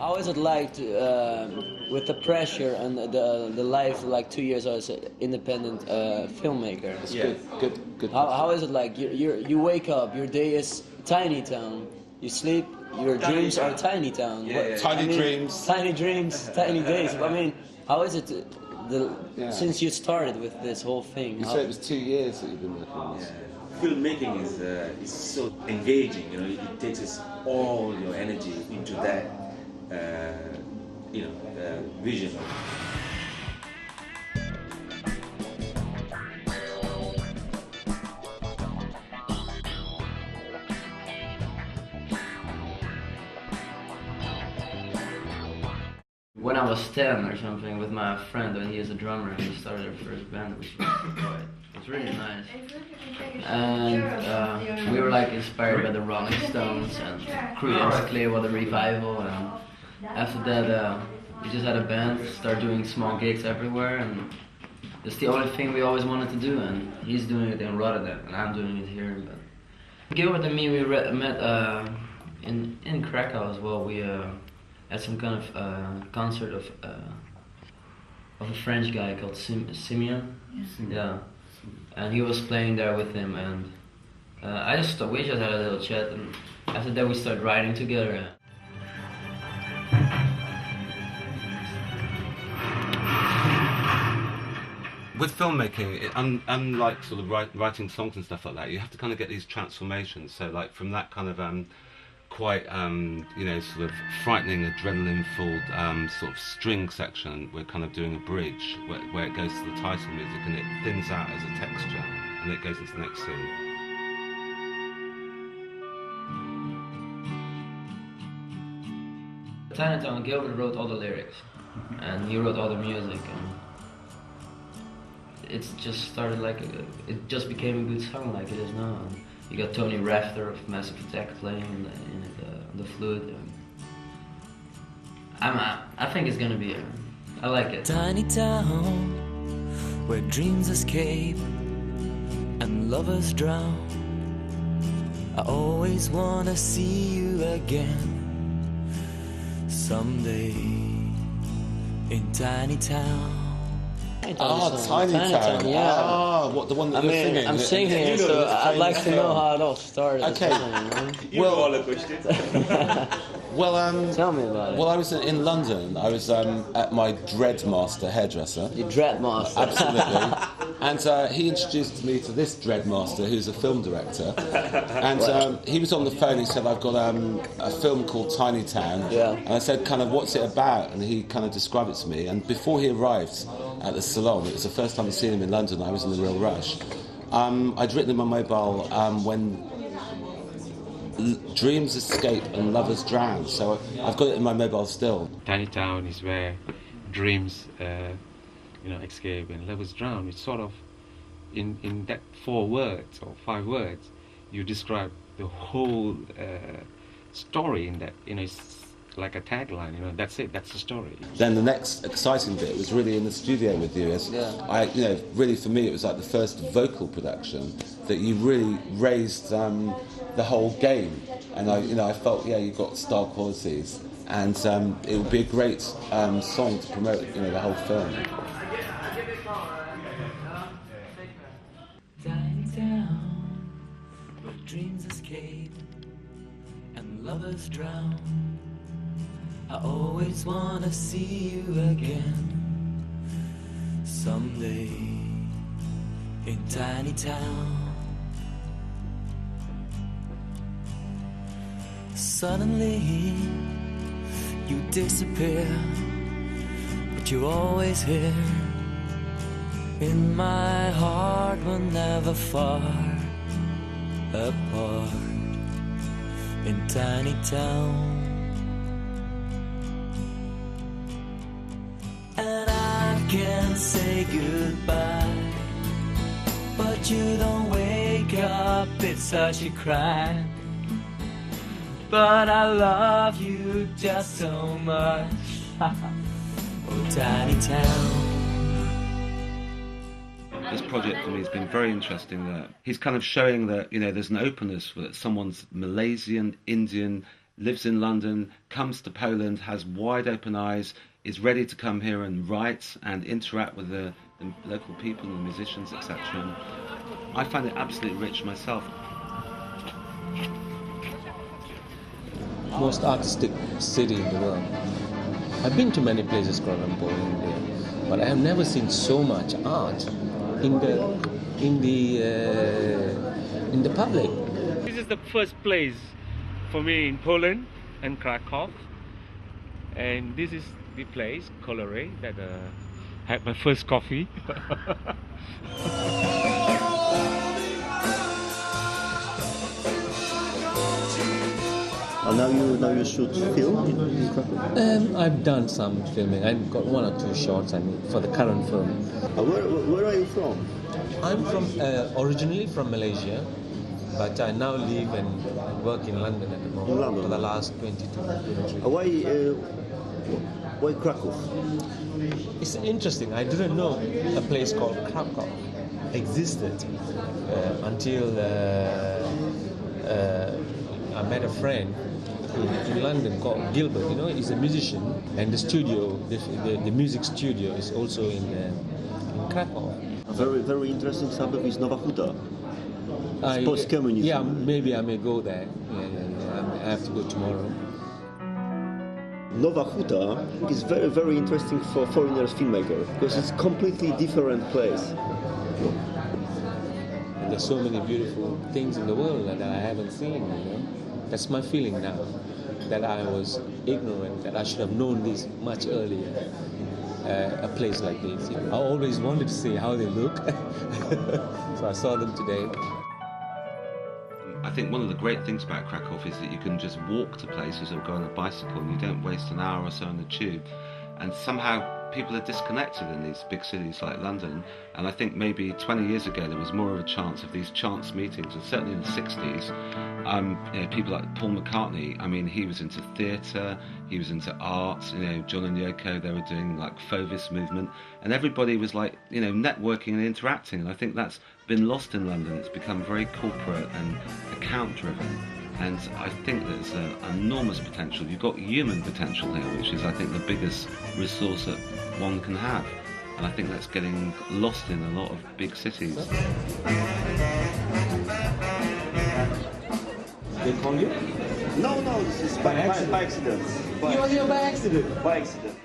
How is it like to, with the pressure and the life like 2 years as an independent filmmaker? It's good. How is it like? You wake up, your day is tiny town. You sleep, your dreams are tiny town. Tiny dreams. Tiny dreams, tiny days. I mean, how is it since you started with this whole thing? You said it was 2 years that you've been working on this. Filmmaking is so engaging. You know, it takes all your energy into that. Vision. When I was 10 or something with my friend, and he is a drummer, and we started our first band. It was really nice. And we were like inspired by the Rolling Stones, and Creedence Clearwater Revival, and after that we just had a band, started doing small gigs everywhere, and it's the only thing we always wanted to do, and he's doing it in Rotterdam, and I'm doing it here. But Gilbert and me, we met in Krakow as well. We at some kind of concert of a French guy called Simeon. Yeah, and he was playing there with him, and we just had a little chat, and after that we started writing together. With filmmaking, unlike sort of writing songs and stuff like that, you have to kind of get these transformations. So like from that kind of quite sort of frightening, adrenaline-filled sort of string section, we're kind of doing a bridge where it goes to the title music and it thins out as a texture, and it goes into the next scene. Chinatown, Gilbert wrote all the lyrics, and he wrote all the music, and it just started it just became a good song like it is now. And you got Tony Rafter of Massive Attack playing in the flute. I think it's gonna be. I like it. Tiny town where dreams escape and lovers drown. I always wanna see you again someday in Tiny Town. Tiny Town. Yeah. What, the one that you're singing? I'm singing it, so I'd like to know how it all started. Okay. Well, all the questions. Tell me about it. Well, I was in London. I was at my Dreadmaster hairdresser. Your Dreadmaster. Absolutely. And he introduced me to this Dreadmaster, who's a film director. And he was on the phone. He said, "I've got a film called Tiny Town." Yeah. And I said, "Kind of, what's it about?" And he kind of described it to me. And before he arrived at the salon, it was the first time I'd seen him in London. I was in the real rush. I'd written in my mobile when dreams escape and lovers drown. So I've got it in my mobile still. Tiny Town is where dreams, escape and lovers drown. It's sort of in that 4 words or 5 words, you describe the whole story in that. It's like a tagline. That's it. That's the story. Then the next exciting bit was really in the studio with you. Really for me, it was like the first vocal production that you really raised the whole game, and I felt you've got star qualities, and it would be a great song to promote the whole film. Tiny town where dreams escape and lovers drown. I always wanna see you again someday in Tiny Town. Suddenly you disappear, but you're always here. In my heart we're never far apart in Tiny Town. And I can say goodbye, but you don't wake up, it's such a crime. But I love you just so much. Oh, Tiny Town. This project for me has been very interesting. That he's kind of showing that there's an openness that someone's Malaysian, Indian, lives in London, comes to Poland, has wide open eyes, is ready to come here and write and interact with the local people and the musicians, etc. And I find it absolutely rich myself. Most artistic city in the world. I've been to many places, Kuala Lumpur, India, but I have never seen so much art in the public. This is the first place for me in Poland and Krakow, and this is the place, Kolore, that had my first coffee. Now you shoot film in Krakow? I've done some filming. I've got 1 or 2 shots for the current film. Where are you from? I'm from originally from Malaysia, but I now live and work in London at the moment In London? for the last 22, 23 Why Krakow? It's interesting. I didn't know a place called Krakow existed until I met a friend in London called Gilbert. You know, he's a musician, and the studio, the music studio, is also in Krakow. A very interesting suburb is Nowa Huta. Post-communism. Yeah, maybe I may go there. Yeah. I have to go tomorrow. Nowa Huta is very interesting for foreigners filmmaker because it's completely different place. And there's so many beautiful things in the world that I haven't seen. You know, that's my feeling now. That I was ignorant. That I should have known this much earlier. A place like this. I always wanted to see how they look, so I saw them today. I think one of the great things about Krakow is that you can just walk to places or go on a bicycle and you don't waste an hour or so on the tube. And somehow people are disconnected in these big cities like London. And I think maybe 20 years ago there was more of a chance of these chance meetings, and certainly in the 60s, people like Paul McCartney, I mean, he was into theatre, he was into art, John and Yoko, they were doing like Fauvis movement, and everybody was like, networking and interacting, and I think that's been lost in London. It's become very corporate and account driven, and I think there's an enormous potential. You've got human potential here, which is, I think, the biggest resource that one can have, and I think that's getting lost in a lot of big cities. They call you? No, this is by accident. You are here by accident. By accident.